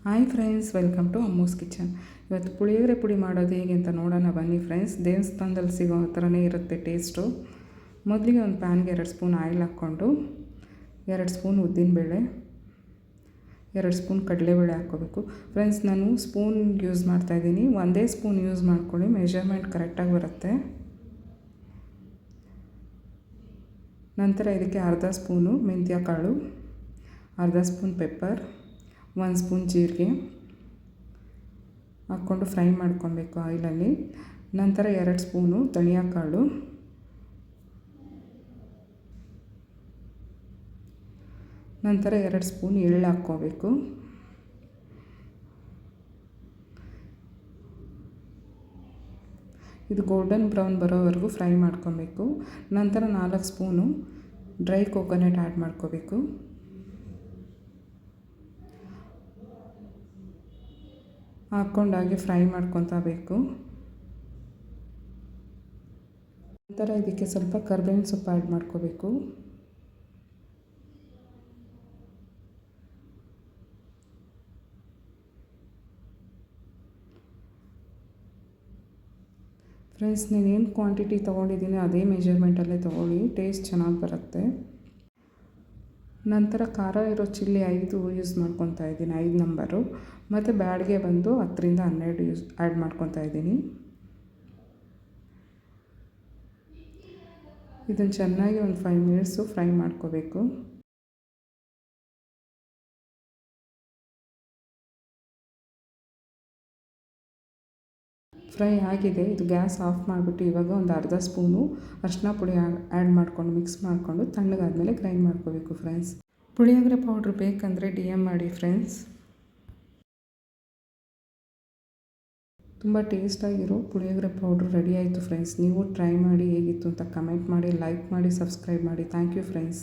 Hi friends, welcome to Ammu's kitchen. ಇವತ್ತು ಪುಳಿಯೋಗರೆ ಪುಡಿ ಮಾಡೋದು ಹೇಗೆ ಅಂತ ನೋಡೋಣ ಬನ್ನಿ ಫ್ರೆಂಡ್ಸ್. ದೇವಸ್ಥಾನದಲ್ಲಿ ಸಿಗೋ ಥರನೇ ಇರುತ್ತೆ ಟೇಸ್ಟು. ಮೊದಲಿಗೆ ಒಂದು ಪ್ಯಾನ್ಗೆ 2 ಸ್ಪೂನ್ ಆಯಿಲ್ ಹಾಕ್ಕೊಂಡು 2 ಸ್ಪೂನ್ ಉದ್ದಿನಬೇಳೆ, 2 ಸ್ಪೂನ್ ಕಡಲೆಬೇಳೆ ಹಾಕ್ಕೋಬೇಕು. ಫ್ರೆಂಡ್ಸ್, ನಾನು ಸ್ಪೂನ್ ಯೂಸ್ ಮಾಡ್ತಾಯಿದ್ದೀನಿ. ಒಂದೇ ಸ್ಪೂನ್ ಯೂಸ್ ಮಾಡ್ಕೊಳ್ಳಿ, ಮೆಷರ್ಮೆಂಟ್ ಕರೆಕ್ಟಾಗಿ ಬರುತ್ತೆ. ನಂತರ ಇದಕ್ಕೆ ಅರ್ಧ ಸ್ಪೂನು ಮೆಂತ್ಯ ಕಾಳು, ಅರ್ಧ ಸ್ಪೂನ್ ಪೆಪ್ಪರ್, 1 ಸ್ಪೂನ್ ಜೀರಿಗೆ ಹಾಕ್ಕೊಂಡು ಫ್ರೈ ಮಾಡ್ಕೊಬೇಕು ಆಯಿಲಲ್ಲಿ. ನಂತರ 2 ಸ್ಪೂನು ಧನಿಯಾ ಕಾಳು, ನಂತರ 2 ಸ್ಪೂನ್ ಎಳ್ಳು ಹಾಕ್ಕೋಬೇಕು. ಇದು ಗೋಲ್ಡನ್ ಬ್ರೌನ್ ಬರೋವರೆಗೂ ಫ್ರೈ ಮಾಡ್ಕೊಬೇಕು. ನಂತರ 4 ಸ್ಪೂನು ಡ್ರೈ ಕೋಕೋನಟ್ ಆ್ಯಡ್ ಮಾಡ್ಕೋಬೇಕು. ಹಾಕ್ಕೊಂಡಾಗೆ ಫ್ರೈ ಮಾಡ್ಕೊಬೇಕು. ನಂತರ ಇದಕ್ಕೆ ಸ್ವಲ್ಪ ಕರಿಬೇವಿನ ಸೊಪ್ಪು ಆ್ಯಡ್ ಮಾಡ್ಕೋಬೇಕು. ಫ್ರೆಂಡ್ಸ್, ನೀನೇನು ಕ್ವಾಂಟಿಟಿ ತೊಗೊಂಡಿದ್ದೀನಿ ಅದೇ ಮೆಜರ್ಮೆಂಟಲ್ಲೇ ತೊಗೊಳ್ಳಿ, ಟೇಸ್ಟ್ ಚೆನ್ನಾಗಿ ಬರುತ್ತೆ. ನಂತರ ಖಾರ ಇರೋ ಚಿಲ್ಲಿ 5 ಯೂಸ್ ಮಾಡ್ಕೊತಾ ಇದ್ದೀನಿ, 5 ನಂಬರು. ಮತ್ತು ಬ್ಯಾಡ್ಗೆ ಬಂದು 10ರಿಂದ 12 ಆ್ಯಡ್ ಮಾಡ್ಕೊತಾ ಇದ್ದೀನಿ. ಇದನ್ನು ಚೆನ್ನಾಗಿ ಒಂದು 5 ಮಿನಿಟ್ಸು ಫ್ರೈ ಮಾಡ್ಕೋಬೇಕು. ಫ್ರೈ ಆಗಿದೆ. ಇದು ಗ್ಯಾಸ್ ಆಫ್ ಮಾಡಿಬಿಟ್ಟು ಇವಾಗ ಒಂದು ಅರ್ಧ ಸ್ಪೂನು ಅರಿಶಿನ ಪುಡಿ ಆ್ಯಡ್ ಮಾಡ್ಕೊಂಡು ಮಿಕ್ಸ್ ಮಾಡಿಕೊಂಡು ತಣ್ಣಗಾದ್ಮೇಲೆ ಗ್ರೈಂಡ್ ಮಾಡ್ಕೋಬೇಕು. ಫ್ರೆಂಡ್ಸ್, ಪುಳಿಯೋಗರೆ ಪೌಡ್ರ್ ಬೇಕಂದರೆ DM ಮಾಡಿ ಫ್ರೆಂಡ್ಸ್. ತುಂಬ ಟೇಸ್ಟಾಗಿರೋ ಪುಳಿಯೋಗರೆ ಪೌಡ್ರ್ ರೆಡಿ ಆಯಿತು ಫ್ರೆಂಡ್ಸ್. ನೀವು ಟ್ರೈ ಮಾಡಿ ಹೇಗಿತ್ತು ಅಂತ ಕಮೆಂಟ್ ಮಾಡಿ, ಲೈಕ್ ಮಾಡಿ, ಸಬ್ಸ್ಕ್ರೈಬ್ ಮಾಡಿ. Thank you friends.